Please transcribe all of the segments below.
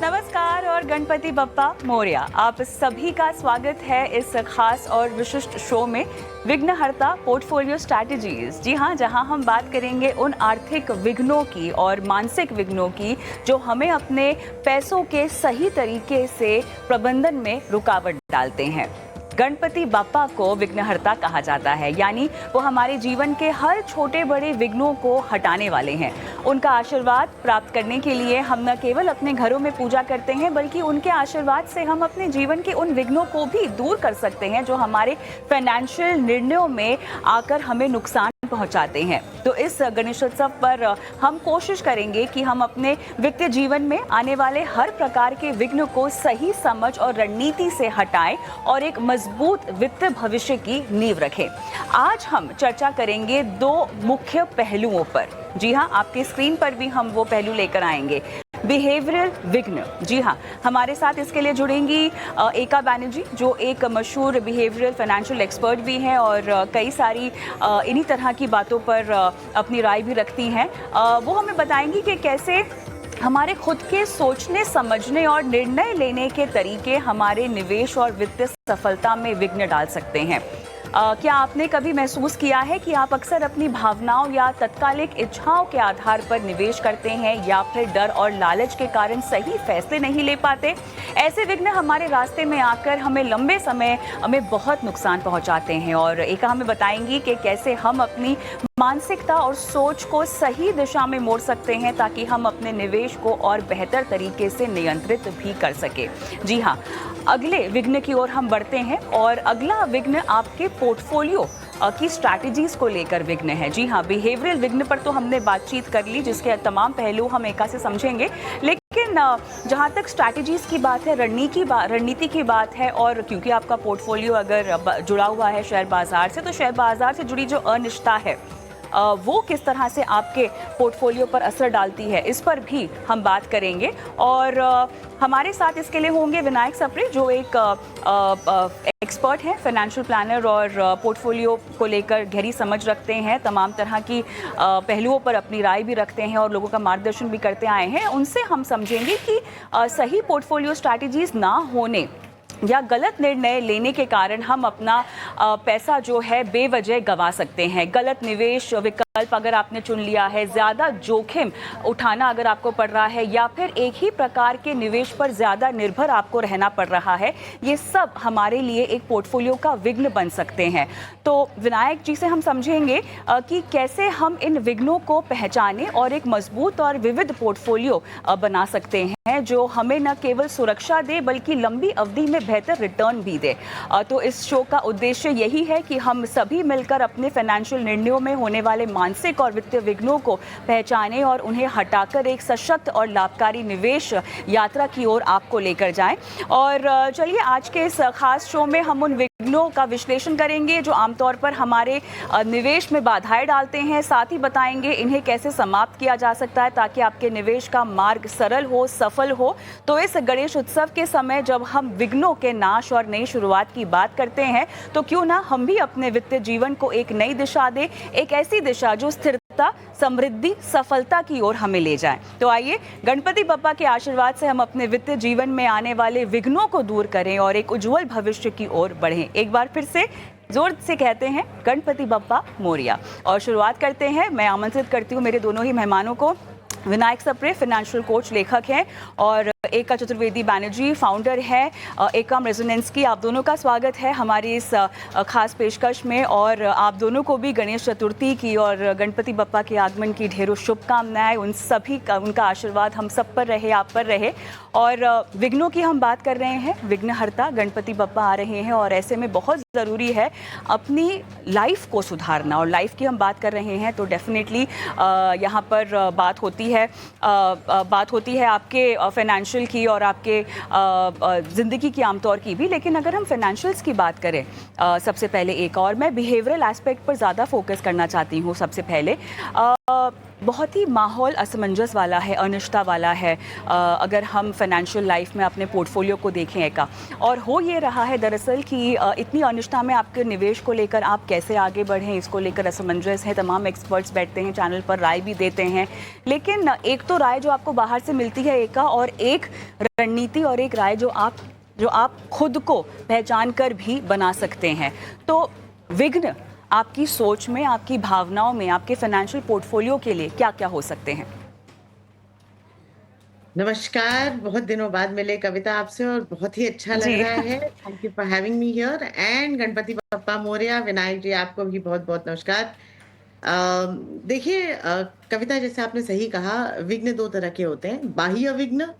नमस्कार और गणपति बप्पा मोरया। आप सभी का स्वागत है इस खास और विशिष्ट शो में विघ्नहर्ता पोर्टफोलियो स्ट्रैटेजीज। जी हाँ, जहाँ हम बात करेंगे उन आर्थिक विघ्नों की और मानसिक विघ्नों की जो हमें अपने पैसों के सही तरीके से प्रबंधन में रुकावट डालते हैं। गणपति बाप्पा को विघ्नहर्ता कहा जाता है, यानी वो हमारे जीवन के हर छोटे बड़े विघ्नों को हटाने वाले हैं। उनका आशीर्वाद प्राप्त करने के लिए हम न केवल अपने घरों में पूजा करते हैं, बल्कि उनके आशीर्वाद से हम अपने जीवन के उन विघ्नों को भी दूर कर सकते हैं जो हमारे फाइनेंशियल निर्णयों में आकर हमें नुकसान पहुंचाते हैं। तो इस गणेशोत्सव पर हम कोशिश करेंगे कि हम अपने वित्तीय जीवन में आने वाले हर प्रकार के विघ्न को सही समझ और रणनीति से हटाएं और एक मजबूत वित्तीय भविष्य की नींव रखें। आज हम चर्चा करेंगे दो मुख्य पहलुओं पर। जी हाँ, आपकी स्क्रीन पर भी हम वो पहलू लेकर आएंगे। बिहेवियरल विघ्न। जी हाँ, हमारे साथ इसके लिए जुड़ेंगी एका बैनर्जी, जो एक मशहूर बिहेवियरल फाइनेंशियल एक्सपर्ट भी हैं और कई सारी इन्हीं तरह की बातों पर अपनी राय भी रखती हैं। वो हमें बताएंगी कि कैसे हमारे खुद के सोचने समझने और निर्णय लेने के तरीके हमारे निवेश और वित्तीय सफलता में विघ्न डाल सकते हैं। क्या आपने कभी महसूस किया है कि आप अक्सर अपनी भावनाओं या तत्कालिक इच्छाओं के आधार पर निवेश करते हैं या फिर डर और लालच के कारण सही फैसले नहीं ले पाते? ऐसे विघ्न हमारे रास्ते में आकर हमें लंबे समय में बहुत नुकसान पहुंचाते हैं और एका हमें बताएंगी कि कैसे हम अपनी मानसिकता और सोच को सही दिशा में मोड़ सकते हैं ताकि हम अपने निवेश को और बेहतर तरीके से नियंत्रित भी कर सके। जी हाँ, अगले विघ्न की ओर हम बढ़ते हैं और अगला विघ्न आपके पोर्टफोलियो की स्ट्रैटेजीज को लेकर विघ्न है। जी हाँ, बिहेवियरल विघ्न पर तो हमने बातचीत कर ली, जिसके तमाम पहलू हम एका से समझेंगे, लेकिन जहाँ तक स्ट्रैटेजीज की बात है, रणनीति की बात है, और क्योंकि आपका पोर्टफोलियो अगर जुड़ा हुआ है शेयर बाजार से, तो शेयर बाजार से जुड़ी जो अनिश्चितता है वो किस तरह से आपके पोर्टफोलियो पर असर डालती है, इस पर भी हम बात करेंगे। और हमारे साथ इसके लिए होंगे विनायक सप्रे, जो एक एक्सपर्ट हैं, फाइनेंशियल प्लानर और पोर्टफोलियो को लेकर गहरी समझ रखते हैं, तमाम तरह की पहलुओं पर अपनी राय भी रखते हैं और लोगों का मार्गदर्शन भी करते आए हैं। उनसे हम समझेंगे कि सही पोर्टफोलियो स्ट्रैटेजीज ना होने या गलत निर्णय लेने के कारण हम अपना पैसा जो है बेवजह गंवा सकते हैं। गलत निवेश विकल्प अगर आपने चुन लिया है, ज़्यादा जोखिम उठाना अगर आपको पड़ रहा है, या फिर एक ही प्रकार के निवेश पर ज़्यादा निर्भर आपको रहना पड़ रहा है, ये सब हमारे लिए एक पोर्टफोलियो का विघ्न बन सकते हैं। तो विनायक जी से हम समझेंगे कि कैसे हम इन विघ्नों को पहचानें और एक मजबूत और विविध पोर्टफोलियो बना सकते हैं जो हमें न केवल सुरक्षा दे बल्कि लंबी अवधि में बेहतर रिटर्न भी दे। तो इस शो का उद्देश्य यही है कि हम सभी मिलकर अपने फाइनेंशियल निर्णयों में होने वाले मानसिक और वित्तीय विघ्नों को पहचानें और उन्हें हटाकर एक सशक्त और लाभकारी निवेश यात्रा की ओर आपको लेकर जाएं। और चलिए, आज के इस खास शो में हम उन विघ्नों का विश्लेषण करेंगे जो आमतौर पर हमारे निवेश में बाधाएं डालते हैं। साथ ही बताएंगे इन्हें कैसे समाप्त किया जा सकता है ताकि आपके निवेश का मार्ग सरल हो, सफल हो। तो इस गणेश उत्सव के समय जब हम विघ्नों के नाश और नई शुरुआत की बात करते हैं, तो क्यों ना हम भी अपने वित्तीय जीवन को एक नई दिशा दें, एक ऐसी दिशा जो स्थिरता, समृद्धि, सफलता की ओर हमें ले जाए। तो आइए, गणपति बप्पा के आशीर्वाद से हम अपने वित्तीय जीवन में आने वाले विघ्नों को दूर करें और एक उज्जवल भविष्य की ओर बढ़ें। एक बार फिर से जोर से कहते हैं गणपति बप्पा मोरया। और शुरुआत करते हैं, मैं आमंत्रित करती हूँ मेरे दोनों ही मेहमानों को। विनायक सप्रे फाइनेंशियल कोच, लेखक हैं, और एका चतुर्वेदी बैनर्जी फाउंडर है एकम रेजोनेंस की। आप दोनों का स्वागत है हमारी इस खास पेशकश में, और आप दोनों को भी गणेश चतुर्थी की और गणपति बप्पा के आगमन की ढेरों शुभकामनाएं। उन सभी का, उनका आशीर्वाद हम सब पर रहे, आप पर रहे। और विघ्नों की हम बात कर रहे हैं, विघ्नहर्ता गणपति बप्पा आ रहे हैं, और ऐसे में बहुत ज़रूरी है अपनी लाइफ को सुधारना। और लाइफ की हम बात कर रहे हैं तो डेफिनेटली यहाँ पर बात होती है आपके फाइनेंशियल की और आपके ज़िंदगी की आमतौर की भी। लेकिन अगर हम फाइनेंशियल्स की बात करें सबसे पहले, एक और मैं बिहेवियरल एस्पेक्ट पर ज़्यादा फोकस करना चाहती हूँ सबसे पहले। बहुत ही माहौल असमंजस वाला है, अनिश्चितता वाला है। अगर हम फाइनेंशियल लाइफ में अपने पोर्टफोलियो को देखें एका, और हो ये रहा है दरअसल कि इतनी अनिश्चितता में आपके निवेश को लेकर आप कैसे आगे बढ़ें, इसको लेकर असमंजस है। तमाम एक्सपर्ट्स बैठते हैं चैनल पर, राय भी देते हैं, लेकिन एक तो राय जो आपको बाहर से मिलती है एका, और एक रणनीति और एक राय जो आप खुद को पहचान कर भी बना सकते हैं। तो विघ्न आपकी सोच में, आपकी भावनाओं में, आपके फाइनेंशियल पोर्टफोलियो के लिए क्या क्या हो सकते हैं? नमस्कार, बहुत दिनों बाद मिले कविता आपसे और बहुत ही अच्छा लग जी। रहा है। Thank you for having me here and Ganpati Bappa Morya. Vinayak ji आपको भी बहुत-बहुत नमस्कार। देखिए कविता जैसे आपने सही कहा, विघ्न 2 तरह के होते हैं, बाह्य विघ्न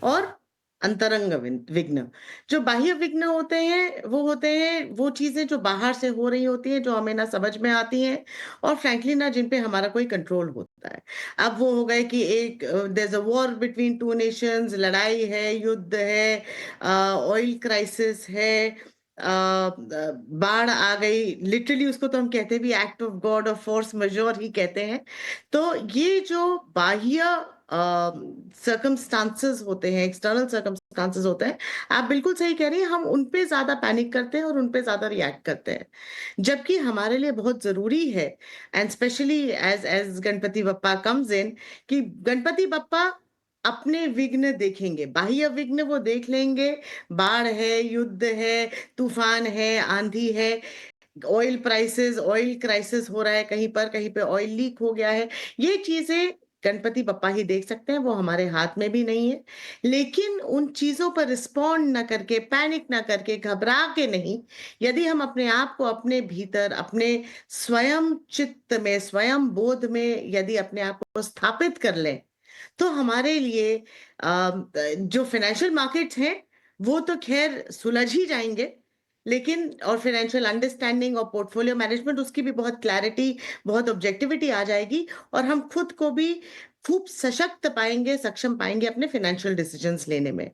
और अंतरंग विघ्न। जो बाह्य विघ्न होते हैं वो चीज़ें जो बाहर से हो रही होती हैं, जो हमें ना समझ में आती हैं और फ्रैंकली ना जिन पे हमारा कोई कंट्रोल होता है। अब वो हो गए कि एक there is a war between 2 nations, लड़ाई है, युद्ध है, ऑयल क्राइसिस है, बाढ़ आ गई, लिटरली उसको तो हम कहते भी एक्ट ऑफ गॉड और फोर्स मेजोर ही कहते हैं। तो ये जो बाह्य सर्कमस्टांसेस होते हैं, एक्सटर्नल सर्कमस्टांसेस होते हैं, आप बिल्कुल सही कह रही हैं, हम उन पे ज़्यादा पैनिक करते हैं और उन पे ज़्यादा रिएक्ट करते हैं। जबकि हमारे लिए बहुत ज़रूरी है and specially as Ganpati Bappa comes in कि गणपति बप्पा अपने विघ्न देखेंगे, बाह्य विघ्न वो देख लेंगे, बाढ़ है, युद्ध है, तूफान है, आंधी है, ऑयल क्राइसिस हो रहा है कहीं पे ऑयल लीक हो गया है। ये चीज़ें गणपति बप्पा ही देख सकते हैं, वो हमारे हाथ में भी नहीं है। लेकिन उन चीज़ों पर रिस्पॉन्ड ना करके, पैनिक ना करके, घबरा के नहीं, यदि हम अपने आप को अपने भीतर, अपने स्वयं चित्त में, स्वयं बोध में यदि अपने आप को स्थापित कर लें, तो हमारे लिए जो फाइनेंशियल मार्केट्स हैं, वो तो ख़ैर सुलझ ही जाएँगे, लेकिन और फाइनेंशियल अंडरस्टैंडिंग और पोर्टफोलियो मैनेजमेंट उसकी भी बहुत क्लैरिटी, बहुत ऑब्जेक्टिविटी आ जाएगी और हम खुद को भी खूब सशक्त पाएँगे, सक्षम पाएँगे अपने फाइनेंशियल डिसीजंस लेने में।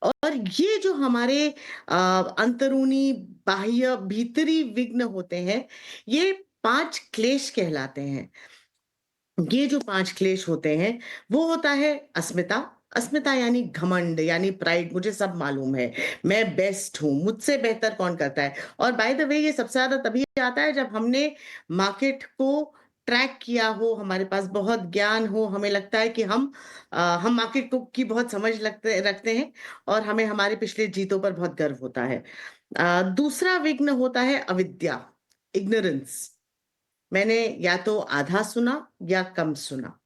और ये जो हमारे अंदरूनी, बाह्य, भीतरी विघ्न होते हैं, ये 5 क्लेश कहलाते हैं। ये जो 5 क्लेश होते हैं, वो होता है अस्मिता। अस्मिता यानी घमंड, यानी प्राइड, मुझे सब मालूम है, मैं बेस्ट हूँ, मुझसे बेहतर कौन करता है? और बाय द वे ये सबसे ज़्यादा तभी आता है जब हमने मार्केट को ट्रैक किया हो, हमारे पास बहुत ज्ञान हो, हमें लगता है कि हम मार्केट को की बहुत समझ रखते हैं और हमें हमारी पिछली जीतों पर बहुत गर्व होता है। दूसरा विघ्न होता है अविद्या, इग्नोरेंस। मैंने या तो आधा सुना या कम सुना,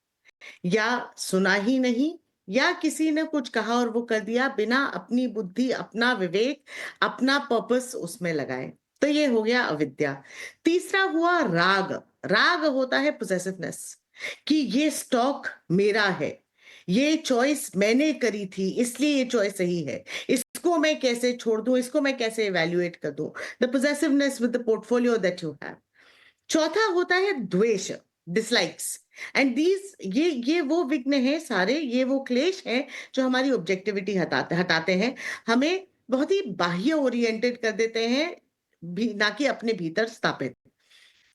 या सुना ही नहीं, या किसी ने कुछ कहा और वो कर दिया बिना अपनी बुद्धि, अपना विवेक, अपना पर्पस उसमें लगाए। तो ये हो गया अविद्या। तीसरा हुआ राग। राग होता है पोसेसिवनेस, कि ये स्टॉक मेरा है, ये चॉइस मैंने करी थी इसलिए ये चॉइस सही है, इसको मैं कैसे छोड़ दूं, इसको मैं कैसे इवेल्युएट कर दूं। The possessiveness with the portfolio that you have. चौथा होता है द्वेष, डिसलाइक्स। एंड दीज ये वो विघ्न है सारे, ये वो क्लेश हैं जो हमारी ऑब्जेक्टिविटी हटाते हटाते हैं, हमें बहुत ही बाह्य ओरिएंटेड कर देते हैं, भी ना कि अपने भीतर स्थापित।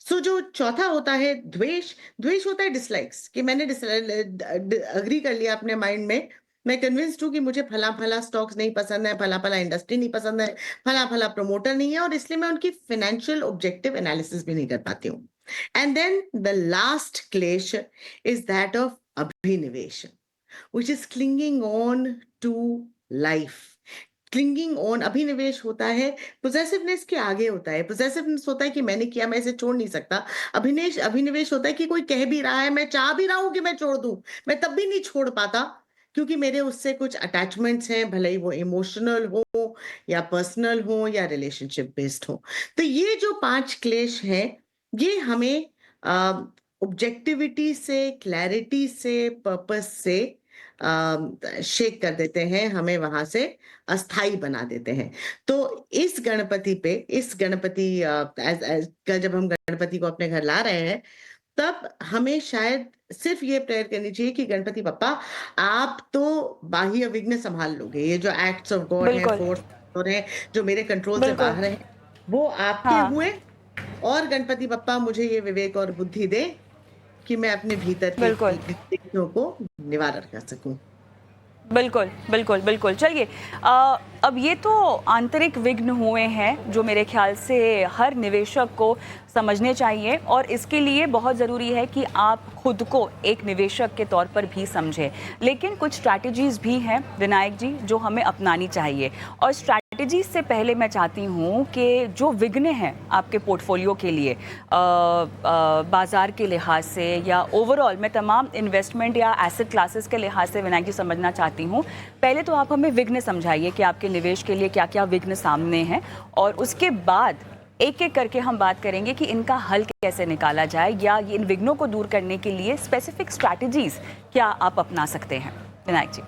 सो जो चौथा होता है द्वेष, द्वेष होता है डिसलाइक्स, कि मैंने अग्री कर लिया अपने माइंड में, मैं कन्विंस्ड हूँ कि मुझे फला-फला स्टॉक्स नहीं पसंद है, फला-फला इंडस्ट्री नहीं पसंद है, फला-फला प्रमोटर नहीं है और इसलिए मैं उनकी फाइनेंशियल ऑब्जेक्टिव एनालिसिस भी नहीं कर पाती हूँ। And then the last klesha is that of abhinivesha, which is clinging on to life. Clinging on, अभिनिवेश होता है, पोजेसिवनेस के आगे होता है। पोजेसिवनेस होता है कि मैंने किया, मैं इसे छोड़ नहीं सकता। अभिनिवेश होता है कि कोई कह भी रहा है, मैं चाह भी रहा हूं कि मैं छोड़ दूं, मैं तब भी नहीं छोड़ पाता, क्योंकि मेरे उससे कुछ अटैचमेंट्स हैं, भले ही वो इमोशनल हो या पर्सनल हो या रिलेशनशिप बेस्ड हो। तो ये जो 5 क्लेश हैं, ये हमें ऑब्जेक्टिविटी से, क्लैरिटी से, पर्पस से शेक कर देते हैं, हमें वहां से अस्थाई बना देते हैं। तो इस गणपति पे, इस गणपति जब हम गणपति को अपने घर ला रहे हैं, तब हमें शायद सिर्फ ये प्रेयर करनी चाहिए कि गणपति बप्पा आप तो बाह्य विघ्न संभाल लोगे, ये जो एक्ट्स ऑफ गॉड है, बिल्कुल, फोर्स है, जो मेरे कंट्रोल से बिल्कुल। बाहर है, वो आपके हाँ। हुए। और गणपति बप्पा मुझे ये विवेक और बुद्धि दे कि मैं अपने भीतर की बिल्कुल। गतिविधियों को निवारण कर सकूँ। बिल्कुल, बिल्कुल, बिल्कुल। चलिए अब ये तो आंतरिक विघ्न हुए हैं, जो मेरे ख़्याल से हर निवेशक को समझने चाहिए और इसके लिए बहुत ज़रूरी है कि आप खुद को एक निवेशक के तौर पर भी समझें। लेकिन कुछ स्ट्रैटेजीज़ भी हैं, विनायक जी, जो हमें अपनानी चाहिए और स्ट्रैटेजीज़ से पहले मैं चाहती हूँ कि जो विघ्न हैं आपके पोर्टफ़ोलियो के लिए बाज़ार के लिहाज से या ओवरऑल मैं तमाम इन्वेस्टमेंट या एसेट क्लासेस के लिहाज से विनायक जी समझना चाहती हूँ। पहले तो आप हमें विघ्न समझाइए कि आपके निवेश के लिए क्या-क्या विघ्न सामने हैं और उसके बाद एक-एक करके हम बात करेंगे कि इनका हल कैसे निकाला जाए या इन विघ्नों को दूर करने के लिए स्पेसिफिक स्ट्रैटेजीज़ क्या आप अपना सकते हैं? विनायक जी।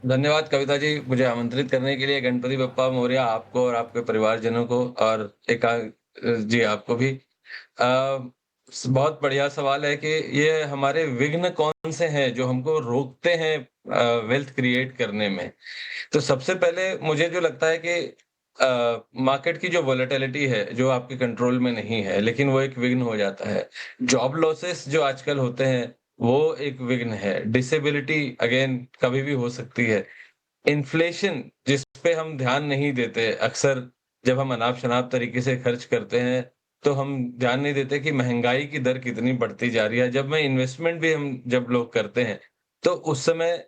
धन्यवाद कविता जी, मुझे आमंत्रित करने के लिए। गणपति बप्पा मोरया आपको और आपके परिवारजनों को और जी आपको भी। बहुत बढ़िया सवाल है कि ये हमारे विघ्न कौन से हैं जो हमको रोकते हैं वेल्थ क्रिएट करने में। तो सबसे पहले मुझे जो लगता है कि मार्केट की जो वोलेटिलिटी है, जो आपके कंट्रोल में नहीं है, लेकिन वो एक विघ्न हो जाता है। जॉब लॉसेस जो आजकल होते हैं, वो एक विघ्न है। डिसेबिलिटी अगेन कभी भी हो सकती है। इन्फ्लेशन जिस पे हम ध्यान नहीं देते, अक्सर जब हम अनाप-शनाप तरीके से खर्च करते हैं, तो हम ध्यान नहीं देते कि महँगाई की दर कितनी बढ़ती जा रही है। जब मैं इन्वेस्टमेंट भी हम जब लोग करते हैं, तो उस समय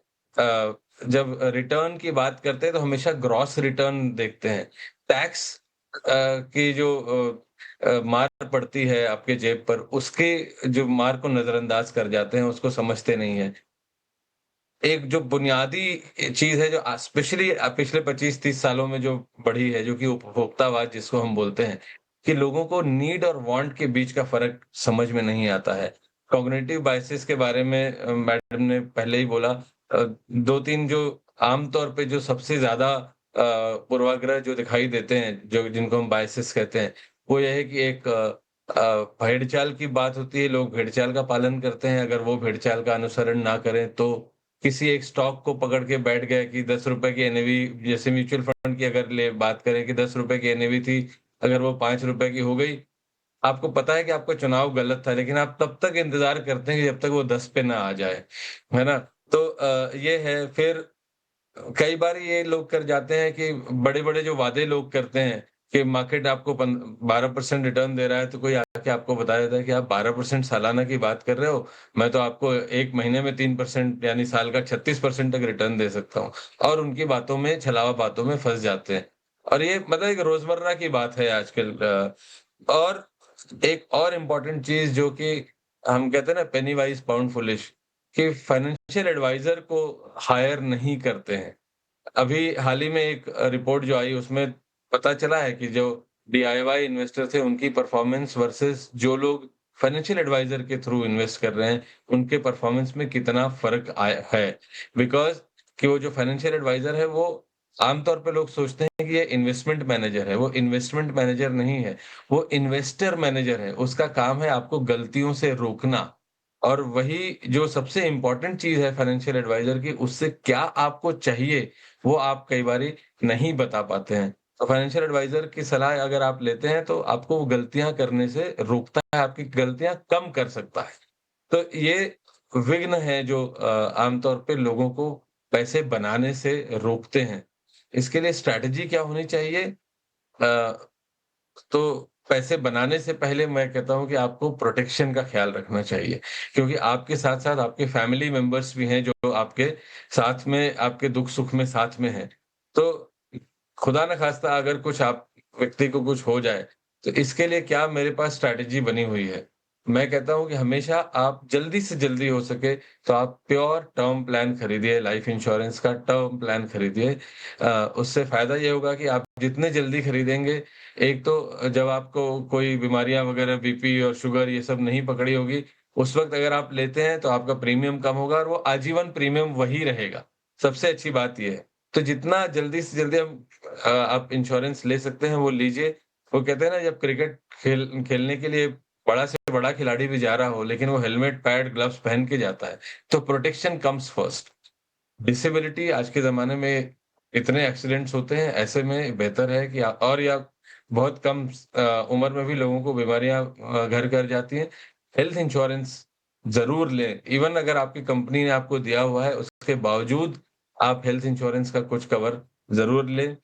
जब रिटर्न की बात करते हैं, तो हमेशा ग्रॉस रिटर्न देखते हैं। टैक्स की जो मार पड़ती है आपके जेब पर, उसके जो मार को नज़रअंदाज कर जाते हैं, उसको समझते नहीं हैं। एक जो बुनियादी चीज़ है जो स्पेशली पिछले 25-30 सालों में जो बढ़ी है, जो कि उपभोक्तावाद जिसको हम बोलते हैं, कि लोगों को नीड और वांट के बीच का फ़र्क समझ में नहीं आता है। कॉग्निटिव बायसेस के बारे में मैडम ने पहले ही बोला। 2-3 जो आम तौर पे जो सबसे ज़्यादा पूर्वाग्रह जो दिखाई देते हैं, जो जिनको हम बायसेस कहते हैं, वो ये है कि एक भेड़-चाल की बात होती है, लोग भेड़-चाल का पालन करते हैं, अगर वो भेड़-चाल का अनुसरण ना करें तो किसी एक स्टॉक को पकड़ के बैठ गए कि ₹10 की एनएवी जैसे म्यूचुअल फंड की अगर ले बात करें कि ₹10 की एनएवी थी, अगर वो ₹5 की हो गई, आपको पता है कि आपका चुनाव गलत था, लेकिन आप तब तक इंतज़ार करते हैं कि जब तक वो 10 पे ना आ जाए, है ना? तो ये है फिर कई बार ये लोग कर जाते हैं कि बड़े-बड़े जो वादे लोग करते हैं कि मार्केट आपको 12% रिटर्न दे रहा है, तो कोई आके आपको बता देता है कि आप 12% सालाना की बात कर रहे हो, मैं तो आपको 1 महीने में 3% यानी साल का 36% तक रिटर्न दे सकता हूँ। और उनकी बातों में छलावा बातों में फँस जाते हैं। और ये मतलब एक रोज़मर्रा की बात है आजकल। और एक और इम्पोर्टेंट चीज़ जो कि हम कहते हैं ना पेनी वाइज़ पाउंड फुलिश, कि फाइनेंशियल एडवाइज़र को हायर नहीं करते हैं। अभी हाल ही में एक रिपोर्ट जो आई उसमें पता चला है कि जो डीआईवाई इन्वेस्टर थे उनकी परफॉर्मेंस वर्सेस जो लोग फाइनेंशियल एडवाइजर के थ्रू इन्वेस्ट कर रहे हैं, उनके परफॉर्मेंस में कितना फ़र्क आया है। बिकॉज़ कि वो जो फाइनेंशियल एडवाइजर है वो आम तौर पे लोग सोचते हैं कि ये इन्वेस्टमेंट मैनेजर है, वो इन्वेस्टमेंट मैनेजर नहीं है, वो इन्वेस्टर मैनेजर है। उसका काम है आपको गलतियों से रोकना। और वही जो सबसे इम्पोर्टेंट चीज़ है फाइनेंशियल एडवाइजर की, उससे क्या आपको चाहिए, वो आप कई बारी नहीं बता पाते हैं। तो फाइनेंशियल एडवाइजर की सलाह अगर आप लेते हैं, तो आपको वो गलतियाँ करने से रोकता है, आपकी गलतियाँ कम कर सकता है। तो ये विघ्न हैं जो आम तौर पे लोगों को पैसे बनाने से रोकते हैं। इसके लिए स्ट्रैटेजी क्या होनी चाहिए? अ तो पैसे बनाने से पहले मैं कहता हूँ कि आपको प्रोटेक्शन का ख़्याल रखना चाहिए, क्योंकि आपके साथ-साथ आपके फैमिली मेंबर्स भी हैं जो आपके साथ में आपके दुख-सुख में साथ में हैं। तो खुदा न ख़ास्ता अगर कुछ आप व्यक्ति को कुछ हो जाए, तो इसके लिए क्या मेरे पास स्ट्रैटेजी बनी हुई है। मैं कहता हूँ कि हमेशा आप जल्दी से जल्दी हो सके तो आप प्योर टर्म प्लान खरीदिए, लाइफ़ इंश्योरेंस का टर्म प्लान खरीदिए। उससे फ़ायदा ये होगा कि आप जितने जल्दी खरीदेंगे, एक तो जब आपको कोई बीमारियाँ वग़ैरह बीपी और शुगर ये सब नहीं पकड़ी होगी, उस वक़्त अगर आप लेते हैं तो आपका प्रीमियम कम होगा और वो आजीवन प्रीमियम वही रहेगा। सबसे अच्छी बात ये है। तो जितना जल्दी से जल्दी आप इंश्योरेंस ले सकते हैं वो लीजिए। वो कहते हैं ना जब क्रिकेट खेलने के लिए बड़ा से बड़ा खिलाड़ी भी जा रहा हो, लेकिन वो हेलमेट, पैड, ग्लव्स पहन के जाता है, तो प्रोटेक्शन कम्स फर्स्ट। डिसेबिलिटी आज के ज़माने में इतने एक्सीडेंट्स होते हैं, ऐसे में बेहतर है कि या बहुत कम उम्र में भी लोगों को बीमारियाँ घर कर जाती हैं। हेल्थ इंश्योरेंस ज़रूर लें। इवन अगर आपकी कंपनी ने आपको दिया हुआ है, उसके बावजूद आप हेल्थ इंश्योरेंस का कुछ कवर ज़रूर लें।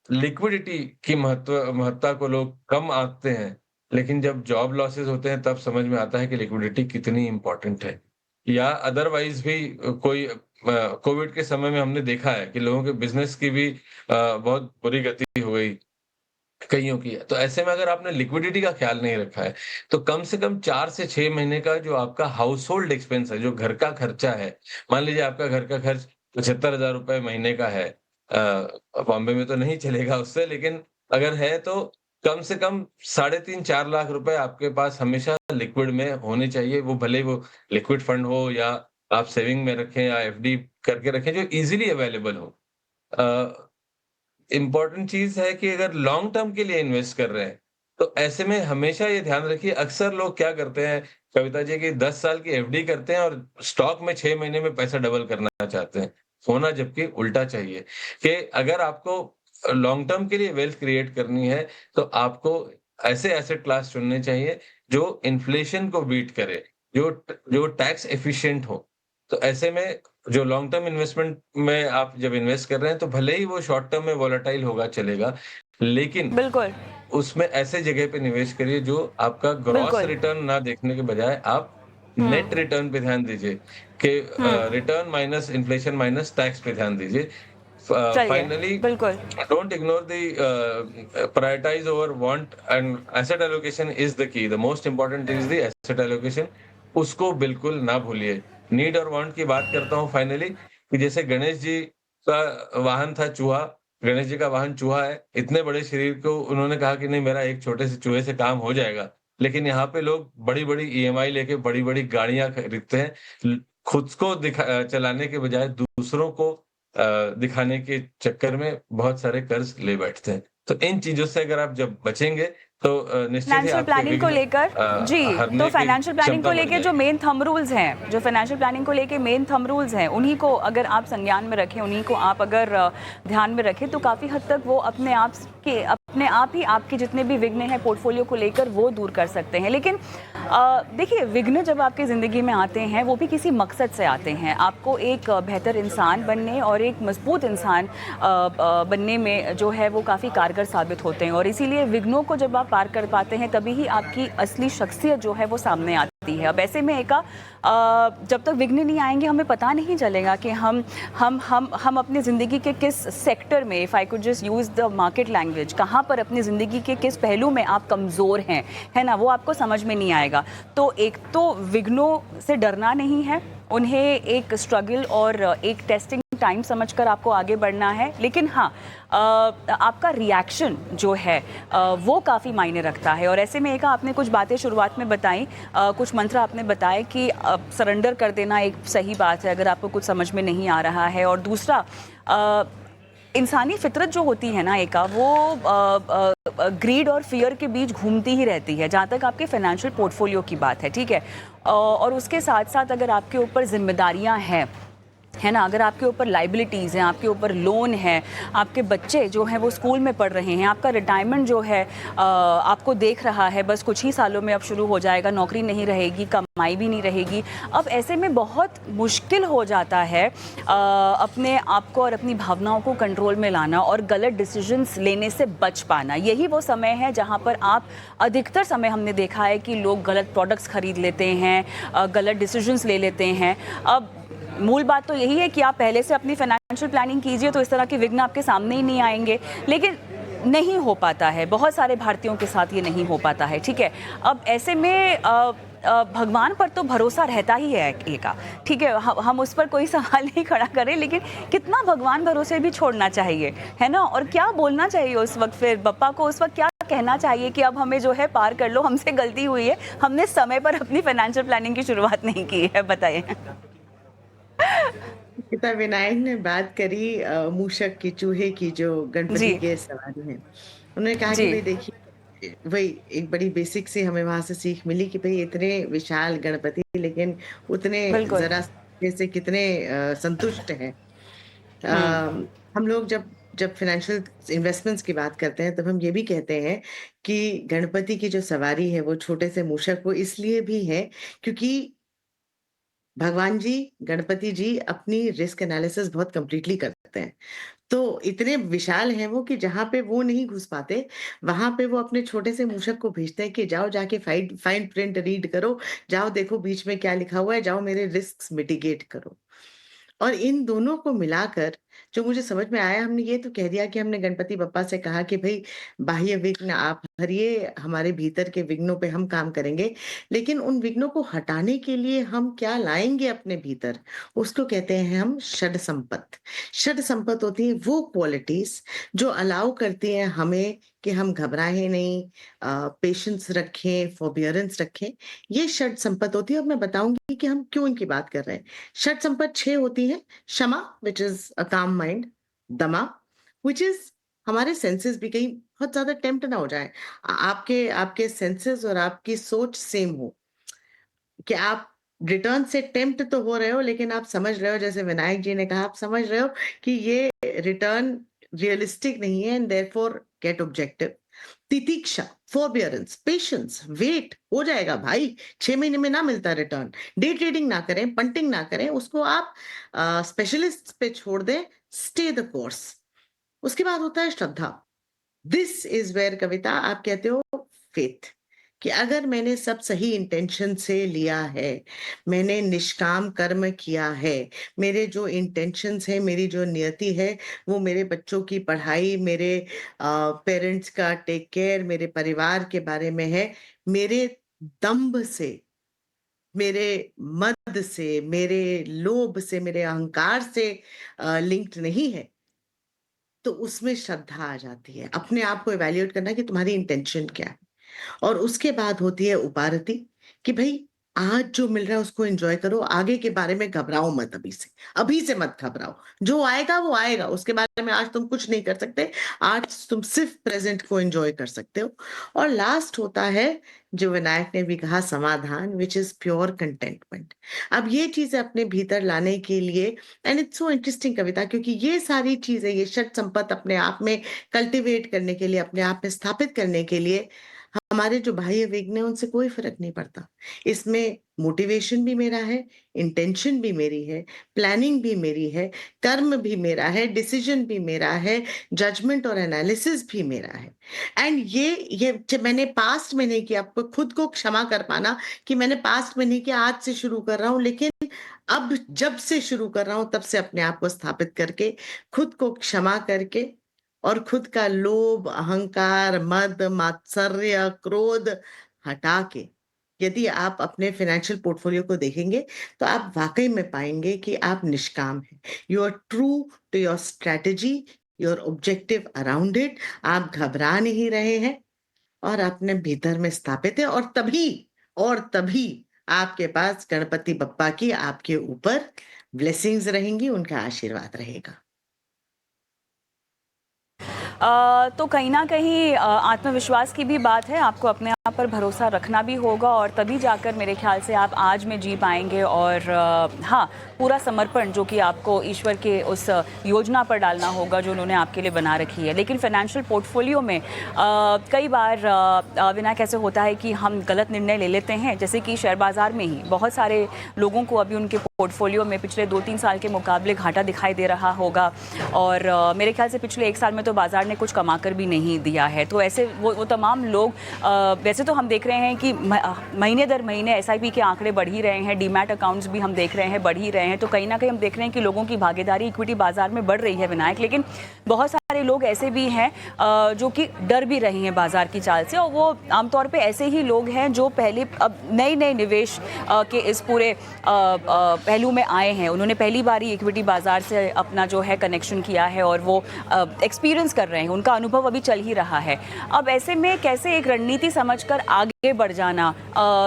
लिक्विडिटी की महत्ता को लोग कम आँकते हैं, लेकिन जब जॉब लॉसेस होते हैं तब समझ में आता है कि लिक्विडिटी कितनी इम्पोर्टेंट है। या अदरवाइज़ भी कोविड के समय में हमने देखा है कि लोगों के बिज़नेस की भी बहुत बुरी गति हो गई, कइयों की। तो ऐसे में अगर आपने लिक्विडिटी का ख़्याल नहीं रखा है, तो कम से कम 4 से 6 महीने का जो आपका हाउसहोल्ड एक्सपेंस है, जो घर का खर्चा है, मान लीजिए आपका घर का खर्च ₹75,000 महीने का है। बॉम्बे में तो नहीं चलेगा उससे, लेकिन अगर है तो कम से कम साढ़े 3-4 लाख रुपए आपके पास हमेशा लिक्विड में होने चाहिए। वो भले ही वो लिक्विड फंड हो या आप सेविंग में रखें या एफडी करके रखें, जो ईज़िली अवेलेबल हो। अ इम्पोर्टेंट चीज़ है कि अगर लॉन्ग टर्म के लिए इन्वेस्ट कर रहे हैं, तो ऐसे में हमेशा ये ध्यान रखिए, अक्सर लोग क्या करते हैं, कविता जी कि 10 साल की एफडी करते हैं और स्टॉक में 6 महीने में पैसा डबल करना चाहते हैं। होना जबकि उल्टा चाहिए कि अगर आपको लॉन्ग टर्म के लिए वेल्थ क्रिएट करनी है, तो आपको ऐसे एसेट क्लास चुनने चाहिए जो इन्फ्लेशन को बीट करे, जो टैक्स एफिशिएंट हो। तो ऐसे में जो लॉन्ग टर्म इन्वेस्टमेंट में आप जब इन्वेस्ट कर रहे हैं, तो भले ही वो शॉर्ट टर्म में वोलेटाइल होगा, चलेगा, लेकिन बिल्कुल, उसमें ऐसे जगह पे निवेश करिए जो आपका ग्रॉस बिल्कुल। रिटर्न ना देखने के बजाय आप नेट हुँ, रिटर्न पे ध्यान दीजिए कि हुँ। Return minus inflation minus tax पे ध्यान दीजिए। चलिए, Finally, बिल्कुल। don't ignore the prioritize over want and asset allocation is the key. The most important is the asset allocation. उसको बिल्कुल ना भूलिए। नीड और वांट की बात करता हूँ फाइनली कि जैसे गणेश जी का वाहन था चूहा, गणेश जी का वाहन चूहा है। इतने बड़े शरीर को उन्होंने कहा कि नहीं मेरा एक छोटे से चूहे से काम हो जाएगा। लेकिन यहाँ पे लोग बड़ी-बड़ी ईएमआई लेके बड़ी-बड़ी गाड़ियाँ खरीदते हैं। खुद को चलाने के बजाय दूसरों को दिखाने के चक्कर में बहुत सारे कर्ज ले बैठते हैं। तो इन चीज़ों से अगर आप जब बचेंगे तो निश्चित ही फाइनेंशियल आपके प्लानिंग को विघ्न लेकर जी, तो हरने की फाइनेंशियल प्लानिंग को क्षमता बढ़ लेके जो जाएगी। मेन थंब रूल्स हैं, जो फाइनेंशियल प्लानिंग को लेके मेन थंब रूल्स हैं, उन्हीं को अगर आप संज्ञान में रखें, उन्हीं को आप अगर ध्यान में रखें, तो काफ़ी हद तक वो अपने आप ही आपके जितने भी विघ्न हैं पोर्टफोलियो को लेकर वो दूर कर सकते हैं। लेकिन देखिए, विघ्न जब आपकी ज़िंदगी में आते हैं, वो भी किसी मकसद से आते हैं। आपको एक बेहतर इंसान बनने और एक मजबूत इंसान बनने में जो है वो काफ़ी कारगर साबित होते हैं, और इसीलिए विघ्नों को जब आप पार कर पाते हैं, तभी ही आपकी असली शख्सियत जो है वो सामने आती है। अब ऐसे में जब तक विघ्न नहीं आएंगे, हमें पता नहीं चलेगा कि हम अपनी ज़िंदगी के किस सेक्टर में, if I could just use the market language, कहाँ पर अपनी ज़िंदगी के किस पहलू में आप कमज़ोर हैं, है ना, वो आपको समझ में नहीं आएगा। तो एक तो विघ्नों से डरना नहीं है, उन्हें एक स्ट्रगल और एक टेस्टिंग टाइम समझकर आपको आगे बढ़ना है। लेकिन हाँ, आपका रिएक्शन जो है वो काफ़ी मायने रखता है। और ऐसे में एक आपने कुछ बातें शुरुआत में बताई, कुछ मंत्र आपने बताए कि सरेंडर कर देना एक सही बात है अगर आपको कुछ समझ में नहीं आ रहा है। और दूसरा, इंसानी फितरत जो होती है ना एका, वो ग्रीड और फियर के बीच घूमती ही रहती है, जहाँ तक आपके फाइनेंशियल पोर्टफोलियो की बात है, ठीक है। और उसके साथ साथ अगर आपके ऊपर जिम्मेदारियाँ हैं, है ना, अगर आपके ऊपर लाइबिलिटीज़ हैं, आपके ऊपर लोन है, आपके बच्चे जो हैं वो स्कूल में पढ़ रहे हैं, आपका रिटायरमेंट जो है आपको देख रहा है, बस कुछ ही सालों में अब शुरू हो जाएगा, नौकरी नहीं रहेगी, कमाई भी नहीं रहेगी। अब ऐसे में बहुत मुश्किल हो जाता है अपने आप को और अपनी भावनाओं को कंट्रोल में लाना और गलत डिसीजंस लेने से बच पाना। यही वो समय है जहाँ पर आप अधिकतर समय हमने देखा है कि लोग गलत प्रोडक्ट्स खरीद लेते हैं, गलत डिसीजंस ले लेते हैं। अब मूल बात तो यही है कि आप पहले से अपनी फाइनेंशियल प्लानिंग कीजिए, तो इस तरह के विघ्न आपके सामने ही नहीं आएंगे। लेकिन नहीं हो पाता है, बहुत सारे भारतीयों के साथ ये नहीं हो पाता है, ठीक है। अब ऐसे में भगवान पर तो भरोसा रहता ही है एका, ठीक है, हम उस पर कोई सवाल नहीं खड़ा करें, लेकिन कितना भगवान भरोसे भी छोड़ना चाहिए, है ना। और क्या बोलना चाहिए उस वक्त, फिर बप्पा को उस वक्त क्या कहना चाहिए कि अब हमें जो है पार कर लो, हमसे गलती हुई है, हमने समय पर अपनी फाइनेंशियल प्लानिंग की शुरुआत नहीं की है, बताइए। पिता विनायक ने बात करी मूषक की, चूहे की, जो जी, गणपति के सवारी हैं। उन्होंने कहा कि जी, भाई देखिए, वही एक बड़ी बेसिक सी हमें वहां से सीख मिली कि भाई इतने विशाल गणपति, लेकिन उतने बिल्कुल। जरा से कितने संतुष्ट हैं। हुँ, हम लोग जब जब फाइनेंशियल इन्वेस्टमेंट्स की बात करते हैं तब हम ये भी कहते हैं कि गणपति की जो सवारी है वो छोटे से मूषक वो इसलिए भी है क्योंकि भगवान जी, गणपति जी अपनी रिस्क एनालिसिस बहुत कंप्लीटली करते हैं। तो इतने विशाल हैं वो कि जहाँ पे वो नहीं घुस पाते, वहाँ पे वो अपने छोटे से मूषक को भेजते हैं कि जाओ जाके फाइन फाइन प्रिंट रीड करो, जाओ देखो बीच में क्या लिखा हुआ है, जाओ मेरे रिस्क्स मिटिगेट करो। और इन दोनों को मिलाकर जो मुझे समझ में आया, हमने ये तो कह दिया कि हमने गणपति बप्पा से कहा कि भई बाह्य विघ्न आप हरिए, हमारे भीतर के विघ्नों पे हम काम करेंगे। लेकिन उन विघ्नों को हटाने के लिए हम क्या लाएँगे अपने भीतर, उसको कहते हैं हम षड संपत्। षड संपत् होती है वो क्वालिटीज़ जो अलाउ करती हैं हमें कि हम घबराएँ नहीं, पेशेंस रखें, फ़ॉरबियरेंस रखें। ये षड संपत् होती है और मैं बताऊँगी कि हम क्यों इनकी बात कर रहे हैं। षट संपत् 6 होती हैं। क्षमा व्हिच इज़ अ काम माइंड, दमा व्हिच इज़ हमारे सेंसेस भी कहीं बहुत ज़्यादा टेम्प्ट ना हो जाएँ। आपके आपके सेंसेस और आपकी सोच सेम हो, कि आप रिटर्न से टेम्प्ट तो हो रहे हो लेकिन आप समझ रहे हो, जैसे विनायक जी ने कहा, आप समझ रहे हो कि ये रिटर्न रियलिस्टिक नहीं है and therefore get objective. Titiksha, forbearance, patience, wait हो जाएगा भाई, 6 महीने में ना मिलता रिटर्न। डे ट्रेडिंग ना करें, पंटिंग ना करें, उसको आप स्पेशलिस्ट्स पे छोड़ दें, स्टे द कोर्स। उसके बाद होता है श्रद्धा। दिस इज़ वेयर कविता आप कहते हो फेथ, कि अगर मैंने सब सही इंटेंशन से लिया है, मैंने निष्काम कर्म किया है, मेरे जो इंटेंशंस हैं, मेरी जो नियति है, वो मेरे बच्चों की पढ़ाई, मेरे पेरेंट्स का टेक केयर, मेरे परिवार के बारे में है, मेरे दंभ से, मेरे मद से, मेरे लोभ से, मेरे अहंकार से लिंक्ड नहीं है, तो उसमें श्रद्धा आ जाती है। अपने आप को इवैल्यूएट करना कि तुम्हारी इंटेंशन क्या है। और उसके बाद होती है उपारति, कि भई आज जो मिल रहा है उसको एन्जॉय करो, आगे के बारे में घबराओ मत अभी से। अभी से मत घबराओ। जो आएगा वो आएगा, उसके बारे में आज तुम कुछ नहीं कर सकते। आज तुम सिर्फ़ प्रेज़ेंट को एन्जॉय कर सकते हो। और लास्ट होता है, जो विनायक ने भी कहा, समाधान, व्हिच इज़ प्योर कंटेंटमेंट। अब ये चीज़ें अपने भीतर लाने के लिए, एंड इट्स सो इंटरेस्टिंग कविता, क्योंकि ये सारी चीज़ें, ये षट संपत् अपने आप में कल्टीवेट करने के लिए, अपने आप में स्थापित करने के लिए हमारे जो बाह्य विघ्न हैं उनसे कोई फ़र्क नहीं पड़ता। इसमें मोटिवेशन भी मेरा है, इंटेंशन भी मेरी है, प्लानिंग भी मेरी है, कर्म भी मेरा है, डिसीज़न भी मेरा है, जजमेंट और एनालिसिस भी मेरा है। एंड ये जब मैंने पास्ट में नहीं किया, आपको खुद को क्षमा कर पाना कि मैंने पास्ट में नहीं किया, आज से शुरू कर रहा हूँ, लेकिन अब जब से शुरू कर रहा हूँ तब से अपने आप को स्थापित करके, खुद को क्षमा करके और खुद का लोभ, अहंकार, मद, मात्सर्य, क्रोध हटा के, यदि आप अपने फाइनेंशियल पोर्टफोलियो को देखेंगे, तो आप वाक़ई में पाएँगे कि आप निष्काम हैं। You are true to your strategy, your objective around it, आप घबरा नहीं रहे हैं और अपने भीतर में स्थापित है, और तभी आपके पास गणपति बप्पा की आपके ऊपर ब्लेसिंग्स रहेंगी, उनका आशीर्वाद रहेगा। तो कहीं न कहीं आत्मविश्वास की भी बात है, आपको अपने आप पर भरोसा रखना भी होगा और तभी जाकर मेरे ख़्याल से आप आज में जी पाएँगे। और हाँ, पूरा समर्पण जो कि आपको ईश्वर के उस योजना पर डालना होगा जो उन्होंने आपके लिए बना रखी है। लेकिन फाइनेंशियल पोर्टफोलियो में कई बार विनायक ऐसे होता है कि हम गलत निर्णय ले लेते हैं, जैसे कि शेयर बाज़ार में ही बहुत सारे लोगों को अभी उनके पोर्टफोलियो में पिछले 2-3 साल के मुकाबले घाटा दिखाई दे रहा होगा। और मेरे ख्याल से पिछले 1 साल में तो बाज़ार ने कुछ कमाकर भी नहीं दिया है। तो ऐसे वो तमाम लोग, वैसे तो हम देख रहे हैं कि महीने दर महीने एसआईपी के आंकड़े बढ़ ही रहे हैं, डीमैट अकाउंट्स भी हम देख रहे हैं बढ़ ही रहे हैं। तो कहीं ना कहीं हम देख रहे हैं कि लोगों की भागीदारी इक्विटी बाज़ार में बढ़ रही है विनायक। लेकिन बहुत सारे लोग ऐसे भी हैं जो कि डर भी रहे हैं बाज़ार की चाल से, और वो आमतौर पर ऐसे ही लोग हैं जो पहले अब नए निवेश के इस पूरे पहलू में आए हैं। उन्होंने पहली बार ही इक्विटी बाज़ार से अपना जो है कनेक्शन किया है और वो एक्सपीरियंस कर रहे हैं, उनका अनुभव अभी चल ही रहा है। अब ऐसे में कैसे एक रणनीति समझकर आगे बढ़ जाना,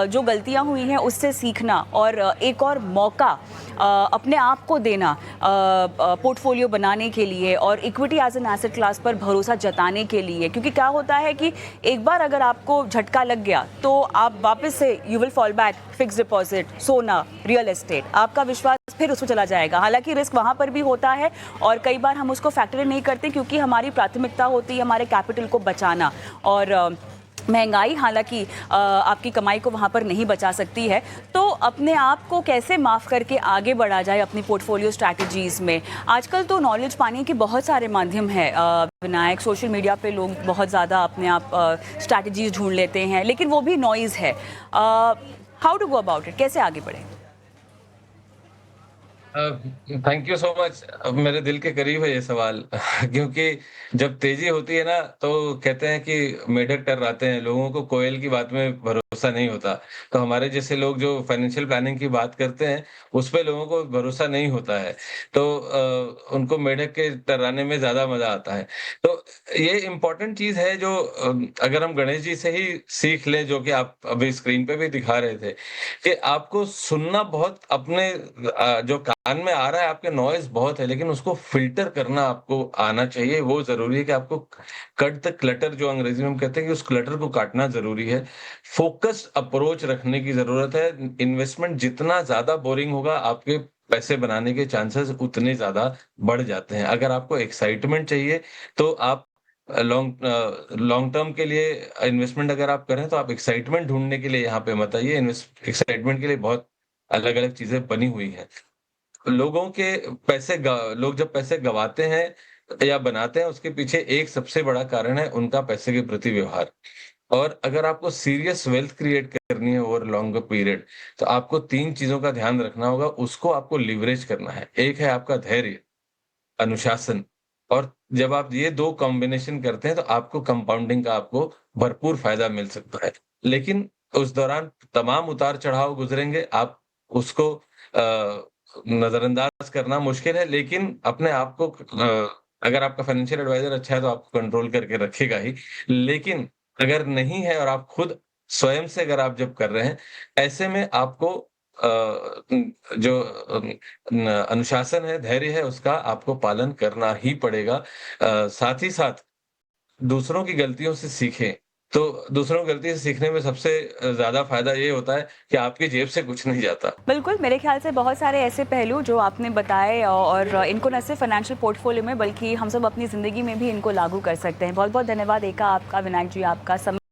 जो गलतियां हुई हैं उससे सीखना और एक और मौका अपने आप को देना पोर्टफोलियो बनाने के लिए और equity as an asset class पर भरोसा जताने के लिए, क्योंकि क्या होता है कि एक बार अगर आपको झटका लग गया तो आप वापस से you will fall back fix deposit, सोना, रियल एस्टेट, आपका विश्वास फिर उसमें चला जाएगा। हालांकि रिस्क वहाँ पर भी होता है और कई बार हम उसको फैक्टर नहीं करते क्योंकि हमारी प्राथमिकता होती है हमारे कैपिटल को बचाना, और महंगाई हालांकि आपकी कमाई को वहाँ पर नहीं बचा सकती है। तो अपने आप को कैसे माफ़ करके आगे बढ़ा जाए अपनी पोर्टफोलियो स्ट्रैटेजीज़ में? आजकल तो नॉलेज पाने के बहुत सारे माध्यम हैं विनायक, सोशल मीडिया पे लोग बहुत ज़्यादा अपने आप स्ट्रैटेजीज़ ढूंढ लेते हैं, लेकिन वो भी नॉइज़ है। How to go about it, कैसे आगे बढ़ें? Thank you so much. मेरे दिल के करीब है ये सवाल क्योंकि जब तेजी होती है ना तो कहते हैं कि मेढक टर्राते हैं, लोगों को कोयल की बात में भरोसा नहीं होता। तो हमारे जैसे लोग जो फाइनेंशियल प्लानिंग की बात करते हैं, उस पे लोगों को भरोसा नहीं होता है। तो उनको मेढक के टर्राने में ज़्यादा मज़ा आता है। तो ये इम्पोर्टेंट चीज़ है जो अगर हम गणेश जी से ही सीख लें, जो कि आप अभी स्क्रीन पे भी दिखा रहे थे, कि आपको सुनना बहुत अपने जो कान में आ रहा है आपके नॉइज़ बहुत है, लेकिन उसको फ़िल्टर करना आपको आना चाहिए। वो ज़रूरी है कि आपको कट द क्लटर, जो अंग्रेज़ी में हम कहते हैं कि उस क्लटर को काटना ज़रूरी है। फ़ोकस्ड अप्रोच रखने की ज़रूरत है। इन्वेस्टमेंट जितना ज़्यादा बोरिंग होगा, आपके पैसे बनाने के चांसेस उतने ज़्यादा बढ़ जाते हैं। अगर आपको एक्साइटमेंट चाहिए, तो आप लॉन्ग टर्म के लिए इन्वेस्टमेंट अगर आप करें, तो आप एक्साइटमेंट ढूँढने के लिए यहाँ पे मत आइए। एक्साइटमेंट के लिए बहुत अलग-अलग चीज़ें बनी हुई हैं। लोगों के लोग जब पैसे गँवाते हैं या बनाते हैं, उसके पीछे एक सबसे बड़ा कारण है उनका पैसे के प्रति व्यवहार। और अगर आपको सीरियस वेल्थ क्रिएट करनी है ओवर लॉन्गर पीरियड, तो आपको 3 चीज़ों का ध्यान रखना होगा, उसको आपको लीवरेज करना है। एक है आपका धैर्य, अनुशासन, और जब आप ये 2 कॉम्बिनेशन करते हैं, तो आपको कंपाउंडिंग का आपको भरपूर फ़ायदा मिल सकता है। लेकिन उस दौरान तमाम उतार-चढ़ाव गुज़रेंगे, आप उसको नज़रअंदाज करना मुश्किल है, लेकिन अपने आप को अगर आपका फाइनेंशियल एडवाइज़र अच्छा है, तो आपको कंट्रोल करके रखेगा ही। लेकिन अगर नहीं है और आप खुद स्वयं से अगर आप जब कर रहे हैं, ऐसे में आपको जो न अनुशासन है, धैर्य है, उसका आपको पालन करना ही पड़ेगा। साथ ही साथ दूसरों की गलतियों से सीखें। तो दूसरों की गलती से सीखने में सबसे ज़्यादा फ़ायदा ये होता है कि आपकी जेब से कुछ नहीं जाता। बिल्कुल, मेरे ख्याल से बहुत सारे ऐसे पहलू जो आपने बताए और इनको न सिर्फ फाइनेंशियल पोर्टफोलियो में बल्कि हम सब अपनी ज़िंदगी में भी इनको लागू कर सकते हैं। बहुत-बहुत धन्यवाद एका आपका, विनायक जी आपका।